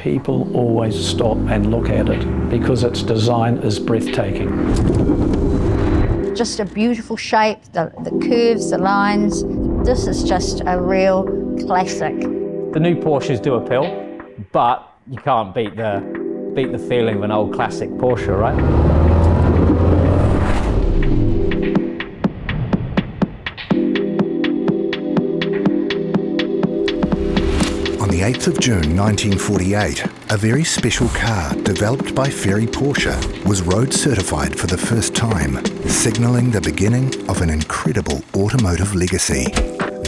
people always stop and look at it because its design is breathtaking. Just a beautiful shape, the curves, the lines. This is just a real classic. The new Porsches do appeal, but you can't beat the feeling of an old classic Porsche, right? On the 8th of June 1948, a very special car developed by Ferry Porsche was road certified for the first time, signalling the beginning of an incredible automotive legacy.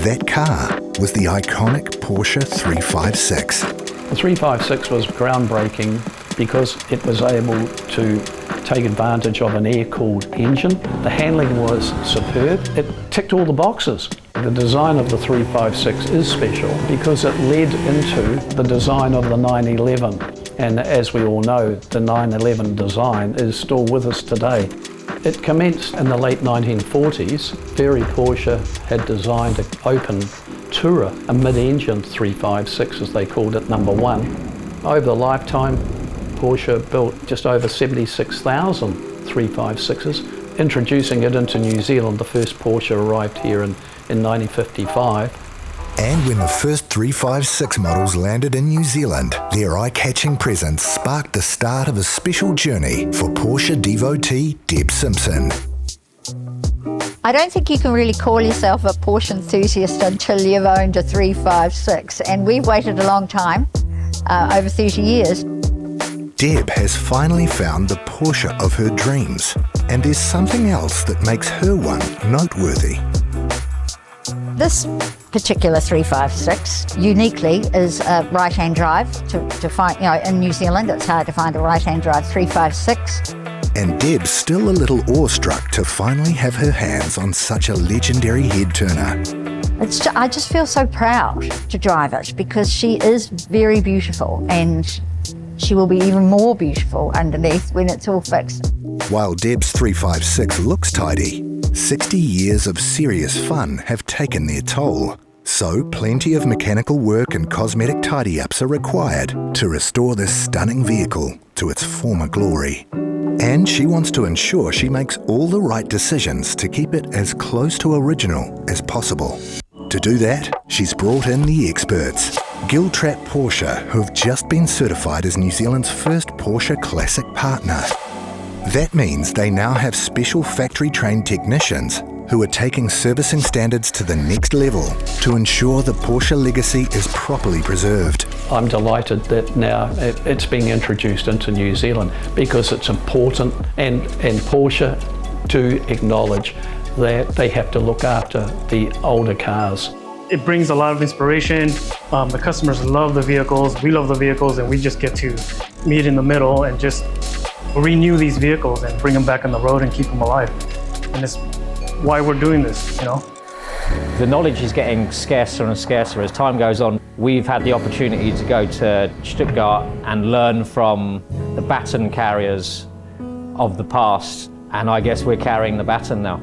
That car was the iconic Porsche 356. The 356 was groundbreaking because it was able to take advantage of an air-cooled engine. The handling was superb. It ticked all the boxes. The design of the 356 is special because it led into the design of the 911. And as we all know, the 911 design is still with us today. It commenced in the late 1940s. Ferry Porsche had designed an open tourer, a mid-engine 356 as they called it, number one. Over the lifetime, Porsche built just over 76,000 356s, introducing it into New Zealand. The first Porsche arrived here in 1955. And when the first 356 models landed in New Zealand, their eye-catching presence sparked the start of a special journey for Porsche devotee Deb Simpson. I don't think you can really call yourself a Porsche enthusiast until you've owned a 356, and we've waited a long time, over 30 years. Deb has finally found the Porsche of her dreams, and there's something else that makes her one noteworthy. This particular 356 uniquely is a right-hand drive. To find, in New Zealand it's hard to find a right-hand drive 356. And Deb's still a little awestruck to finally have her hands on such a legendary head-turner. I just feel so proud to drive it because she is very beautiful, and she will be even more beautiful underneath when it's all fixed. While Deb's 356 looks tidy, 60 years of serious fun have taken their toll. So plenty of mechanical work and cosmetic tidy-ups are required to restore this stunning vehicle to its former glory. And she wants to ensure she makes all the right decisions to keep it as close to original as possible. To do that, she's brought in the experts, Giltrap Porsche, who've just been certified as New Zealand's first Porsche Classic Partner. That means they now have special factory-trained technicians who are taking servicing standards to the next level to ensure the Porsche legacy is properly preserved. I'm delighted that now it's being introduced into New Zealand because it's important, and Porsche to acknowledge that they have to look after the older cars. It brings a lot of inspiration. The customers love the vehicles, we love the vehicles, and we just get to meet in the middle and just renew these vehicles and bring them back on the road and keep them alive. And it's why we're doing this, The knowledge is getting scarcer and scarcer as time goes on. We've had the opportunity to go to Stuttgart and learn from the baton carriers of the past, and I guess we're carrying the baton now.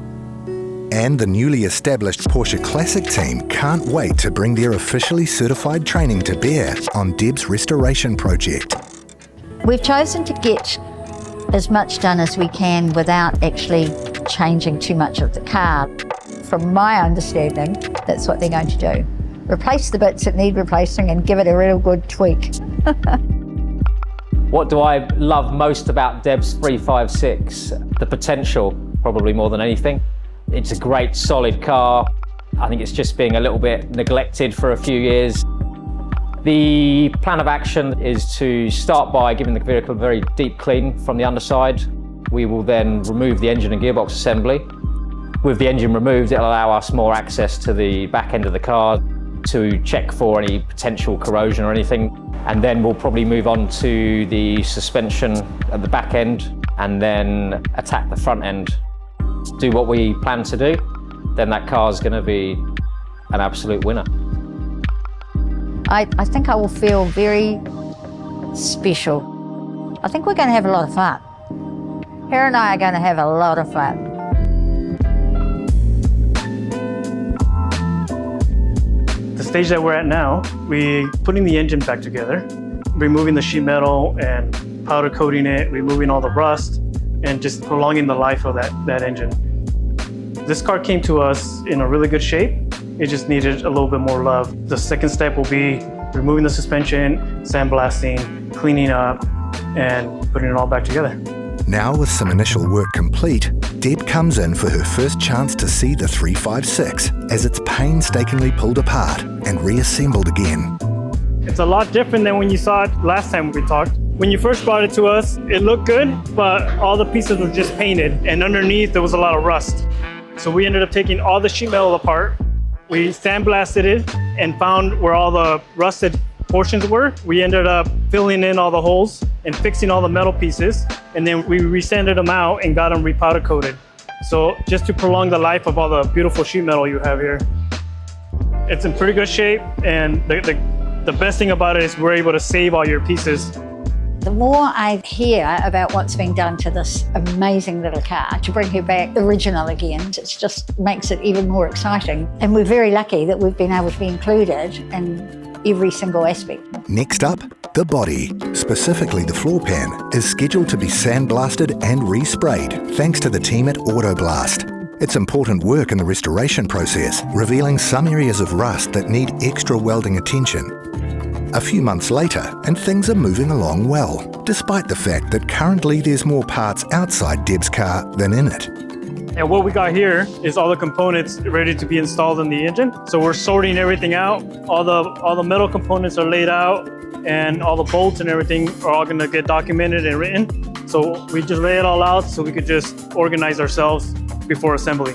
And the newly established Porsche Classic team can't wait to bring their officially certified training to bear on Deb's restoration project. We've chosen to get as much done as we can without actually changing too much of the car. From my understanding, that's what they're going to do. Replace the bits that need replacing and give it a real good tweak. What do I love most about Deb's 356? The potential, probably more than anything. It's a great, solid car. I think it's just being a little bit neglected for a few years. The plan of action is to start by giving the vehicle a very deep clean from the underside. We will then remove the engine and gearbox assembly. With the engine removed, it'll allow us more access to the back end of the car to check for any potential corrosion or anything. And then we'll probably move on to the suspension at the back end and then attack the front end. Do what we plan to do, then that car's going to be an absolute winner. I think I will feel very special. I think we're going to have a lot of fun. Her and I are going to have a lot of fun. The stage that we're at now, we're putting the engine back together. removing the sheet metal and powder coating it, removing all the rust, and just prolonging the life of that engine. This car came to us in a really good shape. It just needed a little bit more love. The second step will be removing the suspension, sandblasting, cleaning up, and putting it all back together. Now with some initial work complete, Deb comes in for her first chance to see the 356 as it's painstakingly pulled apart and reassembled again. It's a lot different than when you saw it last time we talked. When you first brought it to us, it looked good, but all the pieces were just painted, and underneath there was a lot of rust. So we ended up taking all the sheet metal apart. We sandblasted it and found where all the rusted portions were. We ended up filling in all the holes and fixing all the metal pieces, and then we resanded them out and got them repowder coated. So just to prolong the life of all the beautiful sheet metal you have here. It's in pretty good shape, and the best thing about it is we're able to save all your pieces. The more I hear about what's being done to this amazing little car, to bring her back original again, it just makes it even more exciting. And we're very lucky that we've been able to be included in every single aspect. Next up, the body, specifically the floor pan, is scheduled to be sandblasted and resprayed thanks to the team at Autoblast. It's important work in the restoration process, revealing some areas of rust that need extra welding attention. A few months later, and things are moving along well, despite the fact that currently there's more parts outside Deb's car than in it. And what we got here is all the components ready to be installed in the engine. So we're sorting everything out. All the metal components are laid out, and all the bolts and everything are all gonna get documented and written. So we just lay it all out so we could just organize ourselves before assembly.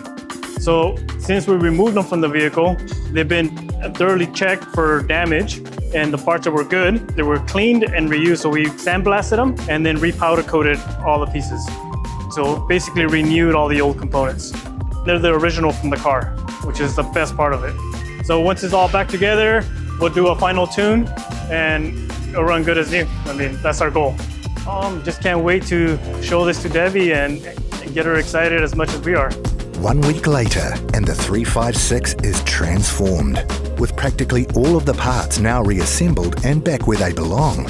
So since we removed them from the vehicle, they've been thoroughly checked for damage, and the parts that were good, they were cleaned and reused. So we sandblasted them and then repowder coated all the pieces. So basically renewed all the old components. They're the original from the car, which is the best part of it. So once it's all back together, we'll do a final tune and it'll run good as new. I mean, that's our goal. Just can't wait to show this to Debbie and get her excited as much as we are. 1 week later, and the 356 is transformed, with practically all of the parts now reassembled and back where they belong.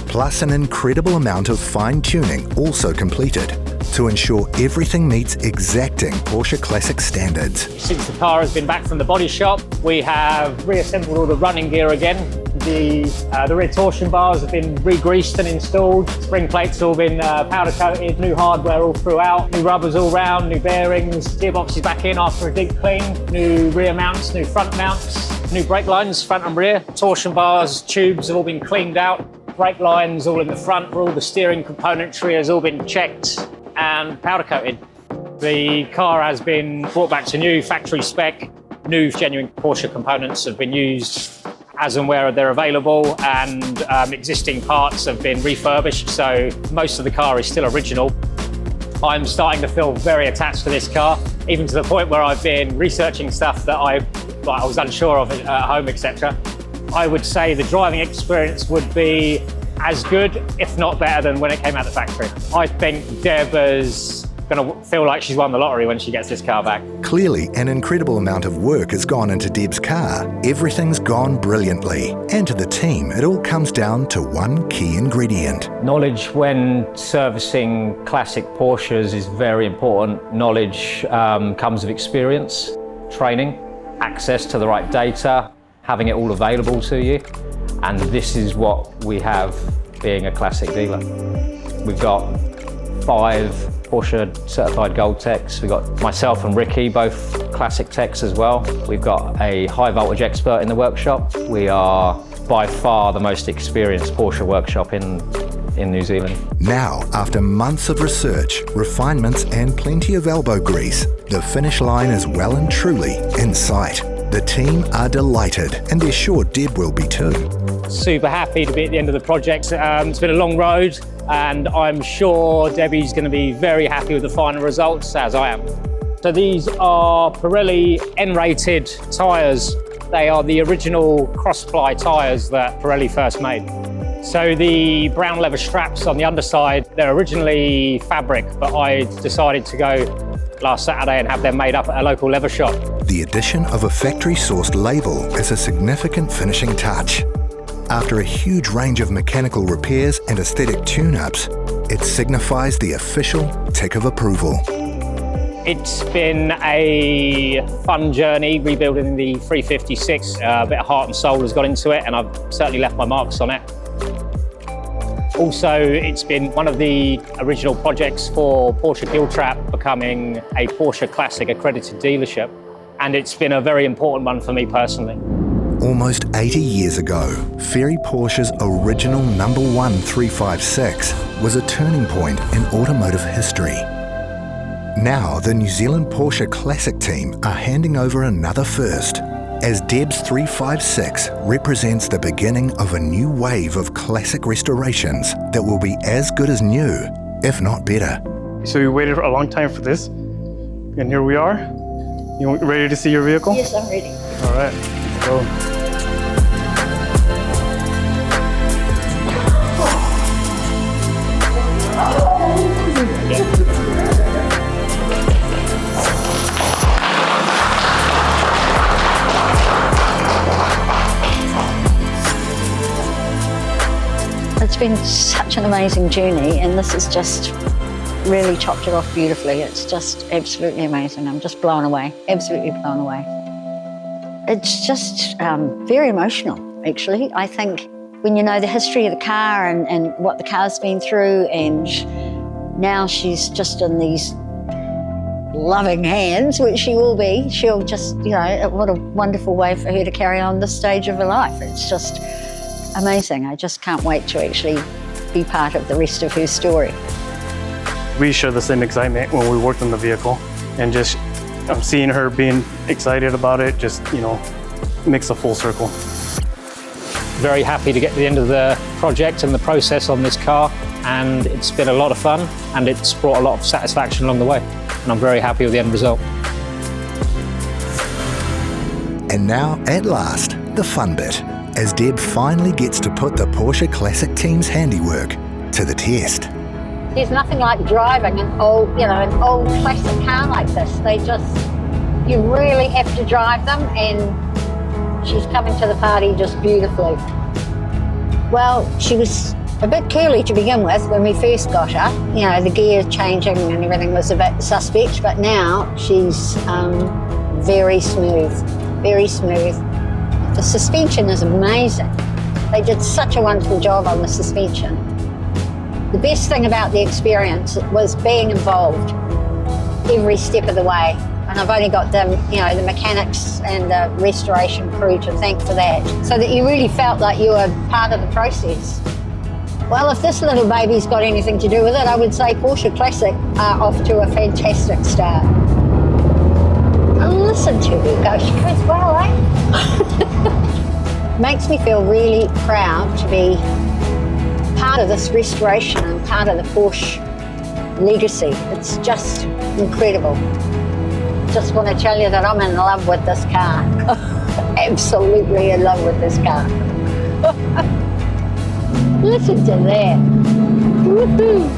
Plus an incredible amount of fine-tuning also completed to ensure everything meets exacting Porsche Classic standards. Since the car has been back from the body shop, we have reassembled all the running gear again. The rear torsion bars have been re-greased and installed. Spring plates all been powder coated, new hardware all throughout, new rubbers all round, new bearings, gearbox is back in after a deep clean, new rear mounts, new front mounts, new brake lines, front and rear, torsion bars, tubes have all been cleaned out, brake lines all in the front, where all the steering componentry has all been checked and powder coated. The car has been brought back to new factory spec. New genuine Porsche components have been used as and where they're available, and existing parts have been refurbished, so most of the car is still original. I'm starting to feel very attached to this car, even to the point where I've been researching stuff that I was unsure of at home, etc. I would say the driving experience would be as good, if not better, than when it came out of the factory. I think Deb is going to feel like she's won the lottery when she gets this car back. Clearly, an incredible amount of work has gone into Deb's car. Everything's gone brilliantly. And to the team, it all comes down to one key ingredient. Knowledge when servicing classic Porsches is very important. Knowledge comes with experience, training, access to the right data, having it all available to you. And this is what we have being a classic dealer. We've got 5 Porsche certified gold techs. We've got myself and Ricky, both classic techs as well. We've got a high voltage expert in the workshop. We are by far the most experienced Porsche workshop in New Zealand. Now, after months of research, refinements and plenty of elbow grease, the finish line is well and truly in sight. The team are delighted, and they're sure Deb will be too. Super happy to be at the end of the project. It's been a long road, and I'm sure Debbie's going to be very happy with the final results, as I am. So these are Pirelli N-rated tyres. They are the original cross-ply tyres that Pirelli first made. So the brown leather straps on the underside, they're originally fabric, but I decided to go last Saturday and have them made up at a local leather shop. The addition of a factory-sourced label is a significant finishing touch. After a huge range of mechanical repairs and aesthetic tune-ups, it signifies the official tick of approval. It's been a fun journey rebuilding the 356. A bit of heart and soul has got into it, and I've certainly left my marks on it. Also, it's been one of the original projects for Porsche Giltrap becoming a Porsche Classic accredited dealership, and it's been a very important one for me personally. Almost 80 years ago, Ferry Porsche's original #1 356 was a turning point in automotive history. Now, the New Zealand Porsche Classic team are handing over another first, as Deb's 356 represents the beginning of a new wave of classic restorations that will be as good as new, if not better. So you waited for a long time for this, and here we are. You ready to see your vehicle? Yes, I'm ready. All right, let's go. It's been such an amazing journey, and this has just really chopped it off beautifully. It's just absolutely amazing. I'm just blown away, absolutely blown away. It's just very emotional, actually. I think when you know the history of the car and what the car's been through, and now she's just in these loving hands, which she will be, she'll just, you know, what a wonderful way for her to carry on this stage of her life. It's just amazing. I just can't wait to actually be part of the rest of her story. We share the same excitement when we worked on the vehicle, and just seeing her being excited about it just, you know, makes a full circle. Very happy to get to the end of the project and the process on this car, and it's been a lot of fun, and it's brought a lot of satisfaction along the way, and I'm very happy with the end result. And now, at last, the fun bit, as Deb finally gets to put the Porsche Classic team's handiwork to the test. There's nothing like driving an old, you know, an old classic car like this. They just, you really have to drive them, and she's coming to the party just beautifully. Well, she was a bit curly to begin with when we first got her. You know, the gear changing and everything was a bit suspect, but now she's very smooth, very smooth. The suspension is amazing. They did such a wonderful job on the suspension. The best thing about the experience was being involved every step of the way. And I've only got the mechanics and the restoration crew to thank for that, so that you really felt like you were part of the process. Well, if this little baby's got anything to do with it, I would say Porsche Classic are off to a fantastic start. Listen to her go, she goes well, eh? Makes me feel really proud to be part of this restoration and part of the Porsche legacy. It's just incredible. Just want to tell you that I'm in love with this car. Absolutely in love with this car. Listen to that. Woohoo!